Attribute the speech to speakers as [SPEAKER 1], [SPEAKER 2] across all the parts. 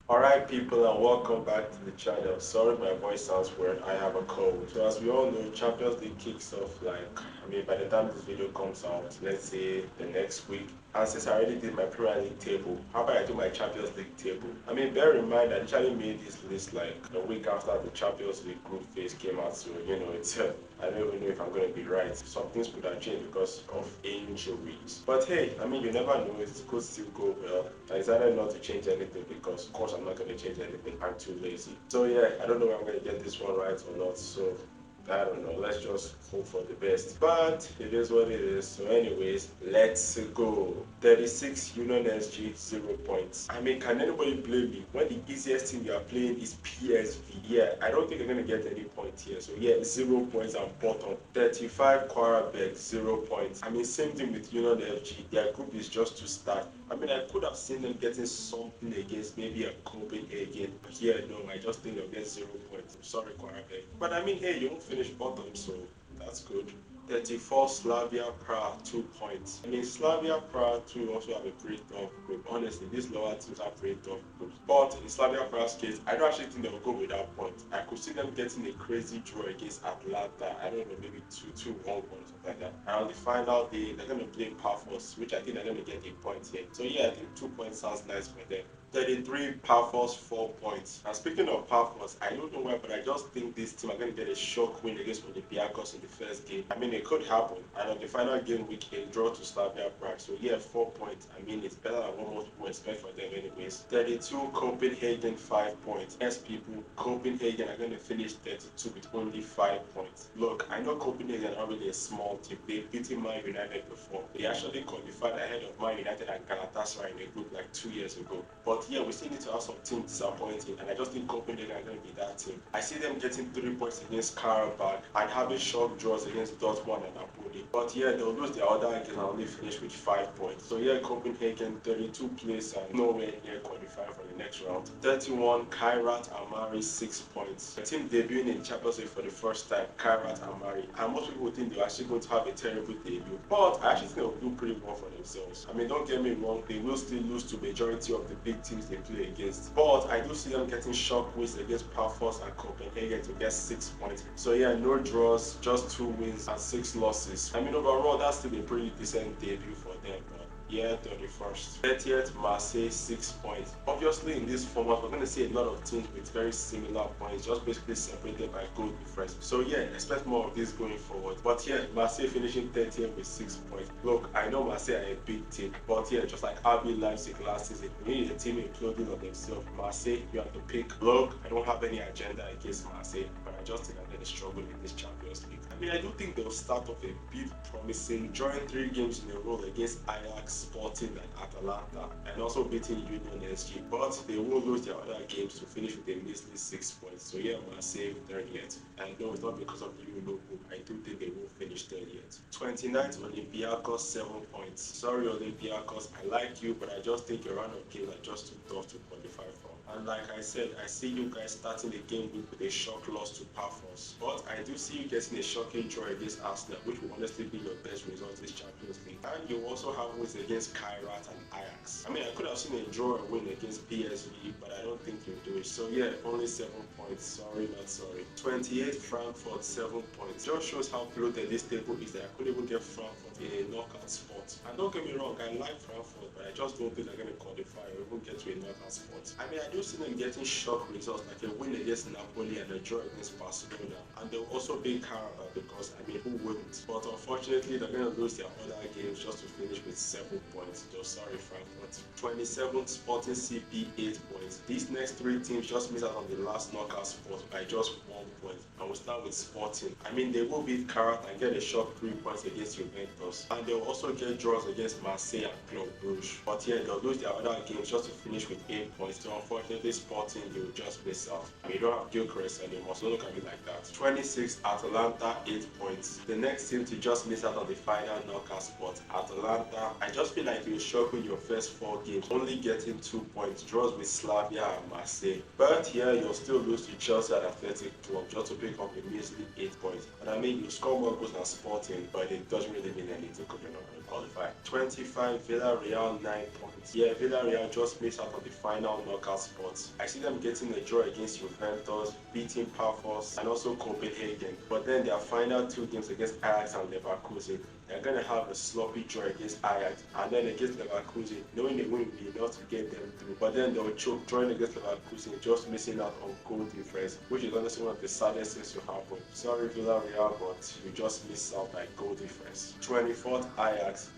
[SPEAKER 1] Alright people, and welcome back to the channel. Sorry my voice sounds weird, I have a cold. So as we all know, Champions League kicks off by the time this video comes out, let's say the next week. And since I already did my Premier League table, how about I do my Champions League table? Bear in mind I actually made this list like a week after the Champions League group phase came out, so it's I don't even know if I'm going to be right. Some things could have changed because of injuries. But hey, you never know, it could still go well. I decided not to change anything because, of course, I'm not going to change anything. I'm too lazy. So yeah, I don't know if I'm going to get this one right or not. So I don't know. Let's just hope for the best. But it is what it is. So, anyways, let's go. 36 Union SG 0 points. Can anybody blame me when the easiest team you are playing is PSV? Yeah, I don't think you're gonna get any points here. So yeah, 0 points and bottom. 35 Quarabeg 0 points. Same thing with Union FG. Their group is just to start. I could have seen them getting something against maybe a Copenhagen. But yeah, no, I just think they'll get 0 points. I'm sorry, Quarabeg. But hey, you won't finish bottom, so that's good. 34 Slavia Prague 2 points. Slavia Prague 2 also have a pretty tough group. Honestly, these lower teams have pretty tough groups. But in Slavia Prague's case, I don't actually think they will go without points. I could see them getting a crazy draw against Atlanta. I don't know, maybe 2-1 or something like that. And on the final day, they're going to play Paphos, which I think they're going to get a point here. So yeah, I think 2 points sounds nice for them. 33 Paphos 4 points. And speaking of Paphos, I don't know why, but I just think this team are going to get a shock win against Olympiacos in the first game. It could happen. And on the final game week, a draw to Slavia Prague. So yeah, 4 points. It's better than what most people expect for them anyways. 32 Copenhagen 5 points. Yes, people, Copenhagen are going to finish 32 with only 5 points. Look, I know Copenhagen are really a small team. They've beaten Man United before. They actually qualified ahead of Man United and Galatasaray in a group like 2 years ago. But yeah, we still need to have some teams disappointing, and I just think Copenhagen are going to be that team. I see them getting 3 points against Karabakh and having shock draws against Dortmund and Napoli. But yeah, they'll lose their other games and only finish with 5 points. So yeah, Copenhagen 32 place and nowhere near qualifying for the next round. 31 Kairat Amari 6 points. A team debuting in Champions League for the first time, Kairat Amari. And most people think they're actually going to have a terrible debut. But I actually think they'll do pretty well for themselves. Don't get me wrong, they will still lose to majority of the big teams they play against. But I do see them getting shock wins against Paphos and Copenhagen to get 6 points. So yeah, no draws, just 2 wins and 6 losses. Overall, that's still a pretty decent debut for them. But yeah, 31st. 30th, Marseille 6 points. Obviously, in this format, we're going to see a lot of teams with very similar points, just basically separated by goal difference. So yeah, expect more of this going forward. But yeah, Marseille finishing 30th with 6 points. Look, I know Marseille are a big team, but yeah, just like RB Leipzig last season, we need a team imploding on themselves. Marseille, you have to pick. Look, I don't have any agenda against Marseille, but I just think I'm going to struggle in this Champions League. I do think they'll start off a bit promising, drawing 3 games in a row against Ajax, Sporting, and Atalanta, and also beating Union SG. But they will lose their other games to finish with a measly 6 points. So yeah, Marseille 30th. And no, it's not because of the new logo. I do think they will finish 30th. 29th, Olympiacos 7 points. Sorry, Olympiacos, I like you, but I just think your run of games are just too tough to qualify for. And like I said, I see you guys starting the game week with a shock loss to Paphos. But I do see you getting a shocking draw against Arsenal, which will honestly be your best result this Champions League. And you also have wins against Kairat and Ajax. I could have seen a draw or win against PSV, but I don't think you'll do it. So yeah, only 7 points. Sorry, not sorry. 28 Frankfurt, 7 points. Just shows how bloated this table is that I couldn't even get Frankfurt in a knockout spot. And don't get me wrong, I like Frankfurt, but I just don't think they're going to qualify or even get to a knockout spot. I do see them getting shock results like a win against Napoli and a draw against Barcelona. And they'll also beat Karabakh because, who wouldn't? But unfortunately, they're going to lose their other games just to finish with 7 points. So sorry, Frankfurt. 27th, Sporting CP 8 points. These next 3 teams just missed out on the last knockout spot by just 1 point. And we'll start with Sporting. They will beat Karat and get a shock 3 points against Juventus. And they'll also get draws against Marseille and Club Brugge. But yeah, they'll lose their other games just to finish with 8 points. So unfortunately, Sporting, you'll just miss out. You don't have Gyökeres anymore, so look at me like that. 26, Atalanta 8 points. The next team to just miss out on the final knockout spot, Atalanta. I just feel like you'll struggle in your first 4 games, only getting 2 points, draws with Slavia and Marseille. But here, you'll still lose to Chelsea and Athletic Club just to pick up a measly 8 points. And you score more goals than Sporting, but it doesn't really mean anything because you're not going to qualify. 25, Villarreal 9 points. Yeah, Villarreal just missed out on the final knockout spot but I see them getting a draw against Juventus, beating Pafos, and also Copenhagen. But then their final 2 games against Ajax and Leverkusen, they're going to have a sloppy draw against Ajax, and then against Leverkusen, knowing they win will be enough to get them through. But then they'll choke drawing against Leverkusen, just missing out on goal difference, which is honestly one of the saddest things to happen. Sorry Villarreal, but you just missed out by goal difference. 24th Ajax.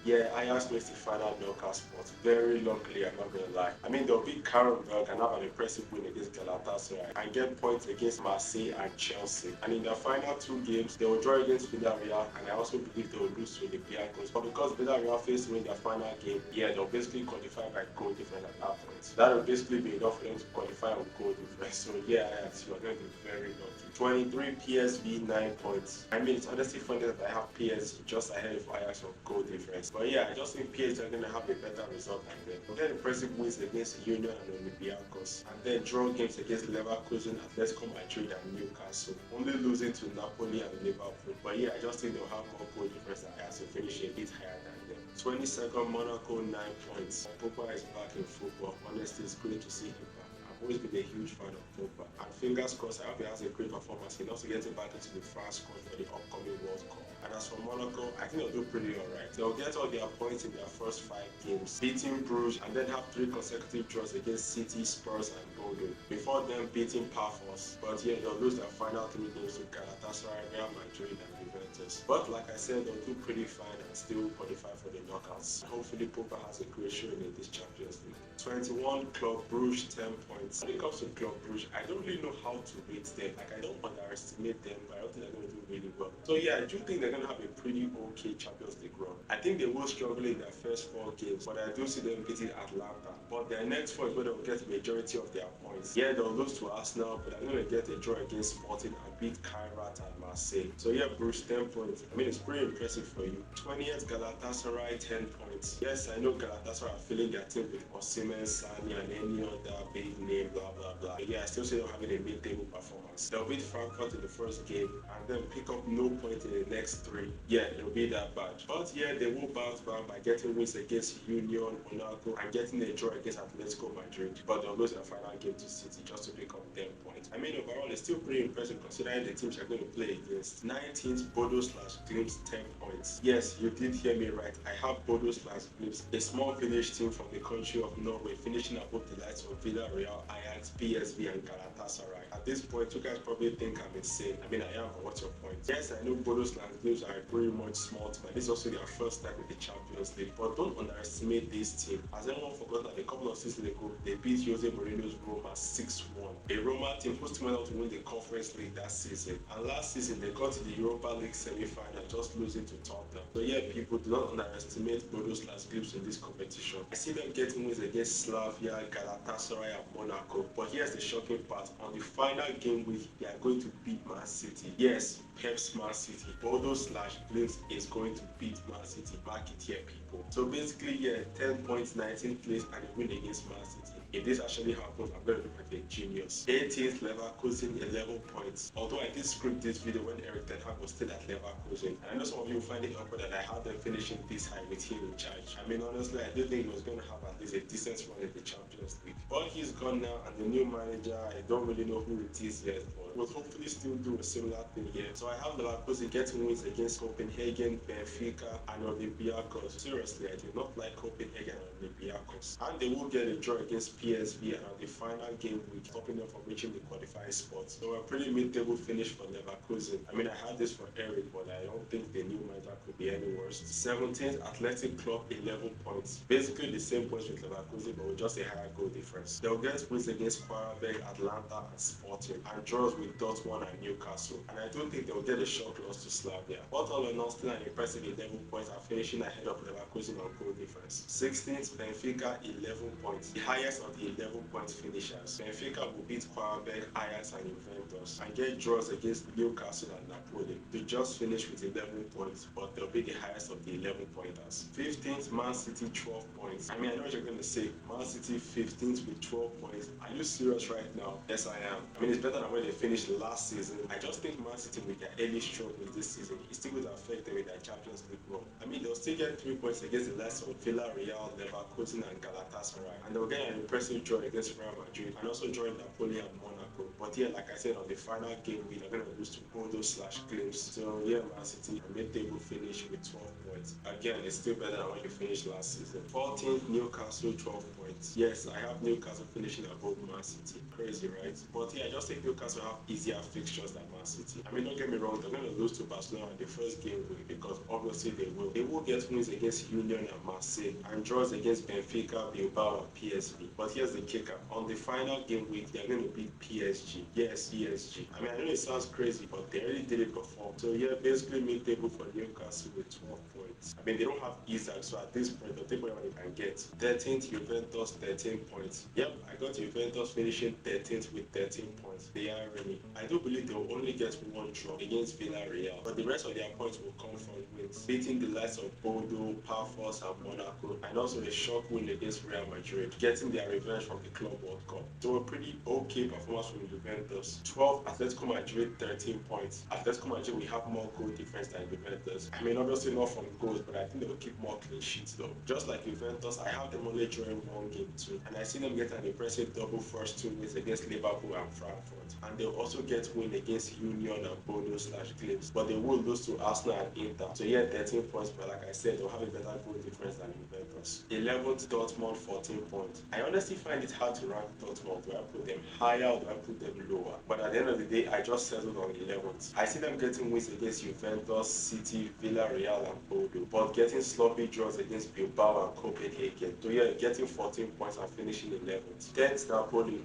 [SPEAKER 1] Yeah, Ajax makes the final knockout spot. Very luckily, I'm not going to lie. I mean, they'll beat Karrenberg and have an impressive win against Galatasaray and get points against Marseille and Chelsea. And in their final 2 games, they will draw against Villarreal, and I also believe they will lose to Olympiacos. But because Villarreal faced them in their final game, yeah, they'll basically qualify by goal difference at that point. That will basically be enough for them to qualify on goal difference. So yeah, Ajax, you are going to be very lucky. 23 PSV, 9 points. I mean, it's honestly funny that I have PSG just ahead of Ajax on goal difference. But yeah, I just think PSG are going to have a better result than them. We'll get impressive wins against Union and Olympiacos, and then draw games against Leverkusen, Atletico Madrid, and Newcastle. Only losing to Napoli and Liverpool. But yeah, I just think they'll have more goal difference than Ajax to finish a bit higher than them. 22nd Monaco, 9 points. Pogba is back in football. Honestly, it's great to see him back. I've always been a huge fan of Pogba, and fingers crossed, I hope he has a great performance enough to get him back into the France squad for the upcoming World Cup. And as for Monaco, I think they'll do pretty alright. They'll get all their points in their first 5 games, beating Bruges, and then have 3 consecutive draws against City, Spurs, and Bordeaux, before them beating Pafos. But yeah, they'll lose their final 3 games to Galatasaray, Real Madrid, and Juventus. But like I said, they'll do pretty fine and still qualify for the knockouts. Hopefully, Pogba has a great showing in this Champions League. 21 Club Brugge, 10 points. When it comes to Club Brugge, I don't really know how to rate them. Like, I don't underestimate them, but I don't think they're going to do really well. So yeah, I do think they're going to have a pretty okay Champions League run. I think they will struggle in their first 4 games, but I do see them beating Atlanta. But their next 4 is where they'll get the majority of their points. Yeah, they'll lose to Arsenal, but they're going to get a draw against Sporting and beat Kairat and Marseille. So yeah, Brugge, 10 points. I mean, it's pretty impressive for you. 20th Galatasaray, 10 points. Yes, I know Galatasaray are filling their team with Osimhen, Sani, and any other big name, blah blah blah. But yeah, I still see them having a mid-table performance. They'll beat Frankfurt in the first game and then pick up no point in the next 3. Yeah, it'll be that bad. But yeah, they will bounce back by getting wins against Union, Monaco, and getting a draw against Atletico Madrid. But they'll lose their final game to City just to pick up 10 points. I mean, overall, it's still pretty impressive considering the teams you're going to play against. 19th Bodo/Glimt, 10 points. Yes, you did hear me right. I have Bodo/Glimt, a small village team from the country of Norway, finishing above the likes of Villarreal, Ajax, PSV, and Galatasaray. At this point, you guys probably think I'm insane. I mean, I am, but what's your point? Yes, I know Bodo/Glimt are a pretty much small team, and this is also their first time in the Champions League. But don't underestimate this team. Has anyone forgotten that a couple of seasons ago, they beat Jose Mourinho's Roma 6-1? A Roma team whose team went on to win the Conference League that season. And last season, they got to the Europa League semi-final, just losing to Tottenham. So yeah, people, do not underestimate Bodo/Glimt in this competition. I see them getting wins against Slavia, Galatasaray, and Monaco. But here's the shocking part. On the final game week, they are going to beat Man City. Yes, Pep's Man City. Bodo/Glimt is going to beat Man City. Mark it here, people. So basically, yeah, 10 points, 19th place, and a win against Man City. If this actually happens, I'm going to look like a genius. 18th Leverkusen, 11 points. Although I did script this video when Erik ten Hag was still at Leverkusen, and I know some of you will find it awkward that I had them finishing this high with him in charge. I mean, honestly, I do think he was going to have at least a decent run in the Champions League. But he's gone now, and the new manager, I don't really know who it is yet, but will hopefully still do a similar thing here. So I have Leverkusen getting wins against Copenhagen, Benfica, and Olympiacos. Seriously, I do not like Copenhagen and Olympiacos. And they will get a draw against PSV and on the final game week, stopping them from reaching the qualifying spot. So a pretty mid-table finish for Leverkusen. I mean, I had this for Erik, but I don't think the new manager could be any worse. 17th Athletic Club, 11 points. Basically the same points with Leverkusen, but with just a higher goal difference. They'll get wins against Quarabeg, Atlanta, and Sporting, and draws with Dortmund and Newcastle. And I do think they'll get a shock loss to Slavia. But all in all, still an impressive 11 points and finishing ahead of Leverkusen on goal difference. 16th Benfica, 11 points. The highest of the 11 point finishers. Benfica will beat Quarabeg, Ajax, and Juventus, and get draws against Newcastle and Napoli. They just finish with 11 points, but they'll be the highest of the 11 pointers. 15th Man City, 12 points. I mean, I know what you're going to say. Man City 15th with 12 points. Are you serious right now? Yes, I am. I mean, it's better than when they finished last season. I just think Man City with their early struggles this season, it still will affect them with their Champions League run. I mean, they'll still get 3 points against the likes of Villarreal, Leverkusen, and Galatasaray, and they'll get an impressive draw against Real Madrid and also drawing Napoli and Monaco. But yeah, like I said, on the final game week, they're going to lose to Bodo/Clips. So yeah, Man City, mid-table finish with 12 points. Again, it's still better than when they finished last season. 14th, Newcastle, 12 points. Yes, I have Newcastle finishing above Man City. Crazy, right? But yeah, I just think Newcastle have easier fixtures than Man City. I mean, don't get me wrong, they're going to lose to Barcelona in the first game week because obviously they will. They will get wins against Union and Marseille and draws against Benfica, Bilbao, and PSV. But here's the kicker. On the final game week, they're going to beat PSG. Yes, PSG. I mean, I know it sounds crazy, but they already did it before. So yeah, basically mid-table for Newcastle with 12 points. I mean, they don't have Isaac, so at this point, they'll take whatever they can get. 13th, Juventus, 13 points. Yep, I got Juventus finishing 13th with 13 points. They are really. I do believe they'll only get one draw against Villarreal, but the rest of their points will come from wins, beating the likes of Bodo, Pafos, and Monaco, and also a shock win against Real Madrid, getting their revenge from the Club World Cup. So a pretty okay performance from Juventus. 12, Atletico Madrid, 13 points. Atletico Madrid will have more goal difference than Juventus. I mean, obviously not from goals, but I think they will keep more clean sheets though. Just like Juventus, I have them only drawing one game too, and I see them get an impressive double first two wins against Liverpool and Frankfurt, and they'll also get win against Union and Bodo/Clips, but they will lose to Arsenal and Inter. So yeah, 13 points, but like I said, they'll have a better goal difference than Juventus. 11th, Dortmund, 14 points. I honestly find it hard to rank Dortmund. Do I put them higher or do I put them lower? But at the end of the day, I just settled on 11th. I see them getting wins against Juventus, City, Villarreal, and Bodo, but getting sloppy draws against Bilbao and Copenhagen. So yeah, getting 14 points and finishing 11th. 10th, Napoli.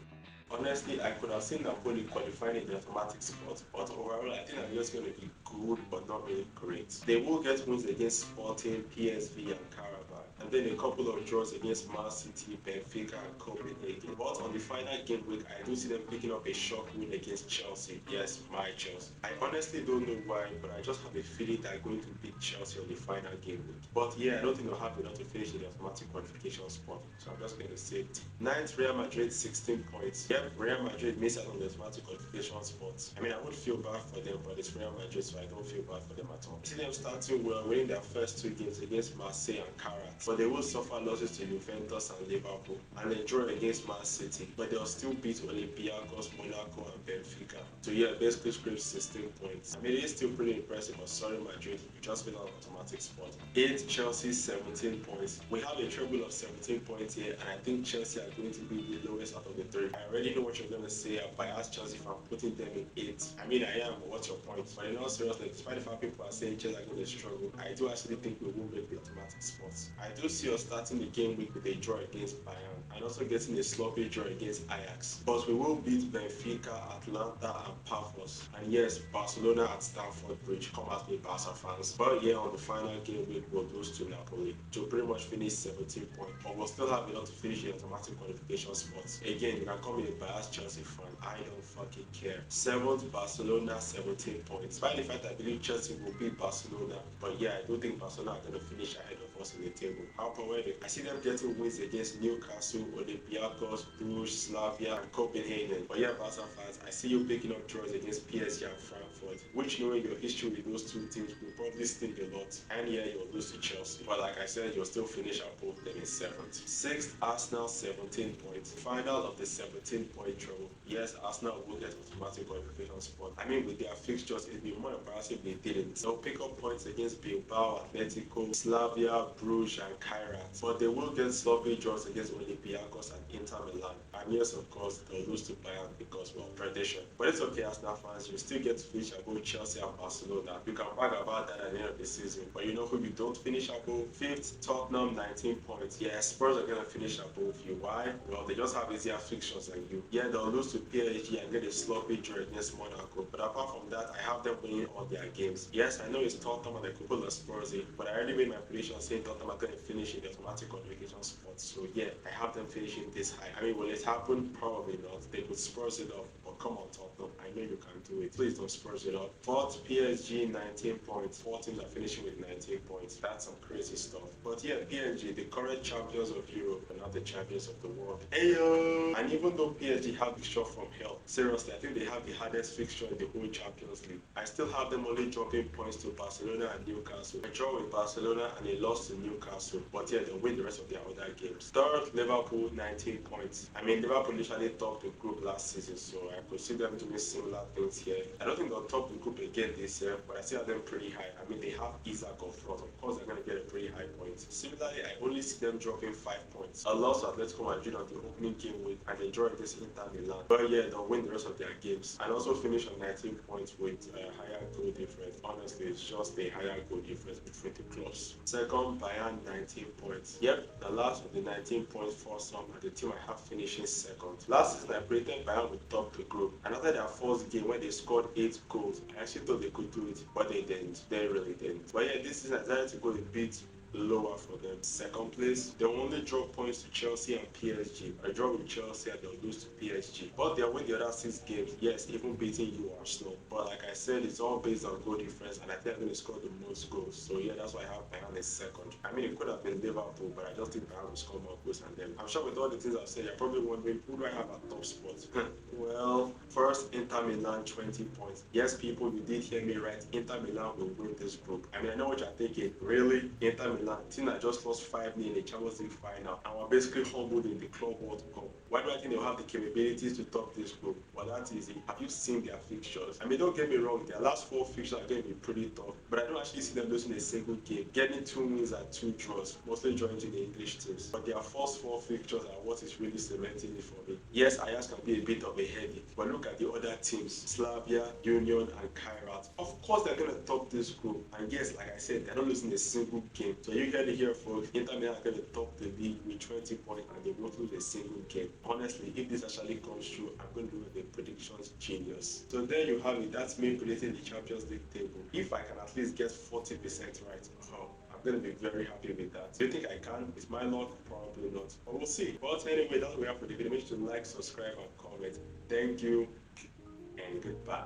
[SPEAKER 1] Honestly, I could have seen Napoli qualifying in the automatic spot, but overall, I think they're just going to be good, but not really great. They will get wins against Sporting, PSV, and Karabakh, and then a couple of draws against Man City, Benfica, and Copenhagen. But on the final game week, I do see them picking up a shock win against Chelsea. Yes, my Chelsea. I honestly don't know why, but I just have a feeling they're going to beat Chelsea on the final game week. But yeah, I don't think they'll have enough to finish in the automatic qualification spot, so I'm just going to say 9th, Real Madrid, 16 points. Yep, Real Madrid missed out on the automatic qualification spots. I mean, I would feel bad for them, but it's Real Madrid, so I don't feel bad for them at all. I see them starting well, winning their first two games against Marseille and Karat, but they will suffer losses to Juventus and Liverpool, and they draw against Man City, but they'll still beat Olympiacos, Monaco, and Benfica. So yeah, basically scraped 16 points. I mean, it is still pretty impressive, but sorry Madrid, you just made an automatic spot. 8th, Chelsea, 17 points. We have a treble of 17 points here, and I think Chelsea are going to be the lowest out of the three. I already know what you're going to say. I biased Chelsea for putting them in 8th. I mean, I am, but what's your point? But in all seriousness, despite the fact people are saying Chelsea are going to struggle, I do actually think we will make the automatic spots. I do see us starting the game week with a draw against Bayern, and also getting a sloppy draw against Ajax. But we will beat Benfica, Atlanta, and Pafos. And yes, Barcelona at Stamford Bridge. Come at me, Barca fans. But yeah, on the final game week, we'll lose to Napoli to pretty much finish 17 points. But we'll still have enough to finish the automatic qualification spots. Again, you can call me a biased Chelsea fan. I don't fucking care. 7th, Barcelona, 17 points. Despite the fact I believe Chelsea will beat Barcelona, but yeah, I don't think Barcelona are going to finish ahead of us in the table. However, I see them getting wins against Newcastle, Olympiacos, Bruges, Slavia, and Copenhagen. But yeah, Barca fans, I see you picking up draws against PSG and Frankfurt, which knowing your history with those two teams will probably sting a lot. And yeah, you'll lose to Chelsea. But like I said, you'll still finish above them in 7th. 6th, Arsenal, 17 points. Final of the 17-point treble. Yes, Arsenal will get automatic qualification spot. I mean, with their fixtures, it'd be more embarrassing if they didn't. They'll pick up points against Bilbao, Atletico, Slavia, Bruges, and Kairat. But they will get sloppy draws against Olympiacos and Inter Milan. And yes, of course, they'll lose to Bayern because, well, tradition. But it's okay, Arsenal fans, you still get to finish above Chelsea and Barcelona. You can brag about that at the end of the season. But you know who you don't finish above? 5th, Tottenham, 19 points. Yeah, Spurs are going to finish above you. Why? Well, they just have easier fixtures than you. Yeah, they'll lose to PSG and get a sloppy draw against Monaco. But apart from that, I have them winning all their games. Yes, I know it's Tottenham and they could pull a Spurs in, but I already made my prediction saying Tottenham are going to finish in the automatic qualification spot. So yeah, I have them finishing this high. I mean, will it happen? Probably not. They could Spurs it off, but come on, Tottenham. I know you can do it. Please don't spurs it up. Fourth, PSG 19 points. 4 teams are finishing with 19 points. That's some crazy stuff. But yeah, PSG, the current champions of Europe, and not the champions of the world. Ayo! And even though PSG have the shot from hell, seriously, I think they have the hardest fixture in the whole Champions League. I still have them only dropping points to Barcelona and Newcastle. A draw with Barcelona and a loss to Newcastle. But yeah, they'll win the rest of their other games. Third, Liverpool 19 points. I mean, Liverpool initially topped the group last season, so I could see them doing similar things here. I don't think they'll top the group again this year, but I still have them pretty high. I mean, they have Isaac up front. Of course, they're going to get a pretty high point. Similarly, I only see them dropping 5 points. A loss to Atletico Madrid on the opening game week and a draw against Inter Milan. But yeah, they'll win the rest of their games and also finish on 19 points with a higher goal difference. Honestly, it's just a higher goal difference between the clubs. Second, Bayern 19 points. Yep, the last of the 19 points for some and the team I have finishing second. Last season, I predicted Bayern would top the group. And after their first game where they scored 8 goals, I actually thought they could do it, but they didn't. They really didn't. But yeah, this season I decided to go a bit lower for them. Second place, they only draw points to Chelsea and PSG. I draw with Chelsea and they'll lose to PSG. But they'll win the other 6 games. Yes, even beating you Arsenal. But like I said, it's all based on goal difference and I think I'm going to score the most goals. So yeah, that's why I have Bayern in second. I mean, it could have been Liverpool, but I just think Bayern will score more goals than them. I'm sure with all the things I've said, you're probably wondering, who do I have at top spot? Well, first, Inter Milan 20 points. Yes, people, you did hear me right. Inter Milan will win this group. I mean, I know what you're thinking. Really? Inter Milan, team that just lost 5-0 in the Champions League final and were basically humbled in the Club World Cup. Why do I think they'll have the capabilities to top this group? Well, that's easy. Have you seen their fixtures? I mean, don't get me wrong, their last 4 fixtures are going to be pretty tough, but I don't actually see them losing a single game, getting 2 wins and 2 draws, mostly joining the English teams. But their first 4 fixtures are what is really cementing it for me. Yes, Ajax can be a bit of a headache, but look at the other teams, Slavia, Union, and Kairat. Of course, they're going to top this group. And yes, like I said, they're not losing a single game. So you heard it here, folks. Inter Milan are going to top the league with 20 points and they won't lose a single game. Honestly, if this actually comes true, I'm going to do the predictions genius. So there you have it. That's me predicting the Champions League table. If I can at least get 40% right, I'm going to be very happy with that. Do you think I can? Is my luck? Probably not. But we'll see. But anyway, that's what we have for the video. Make sure to like, subscribe, and comment. Thank you, and goodbye.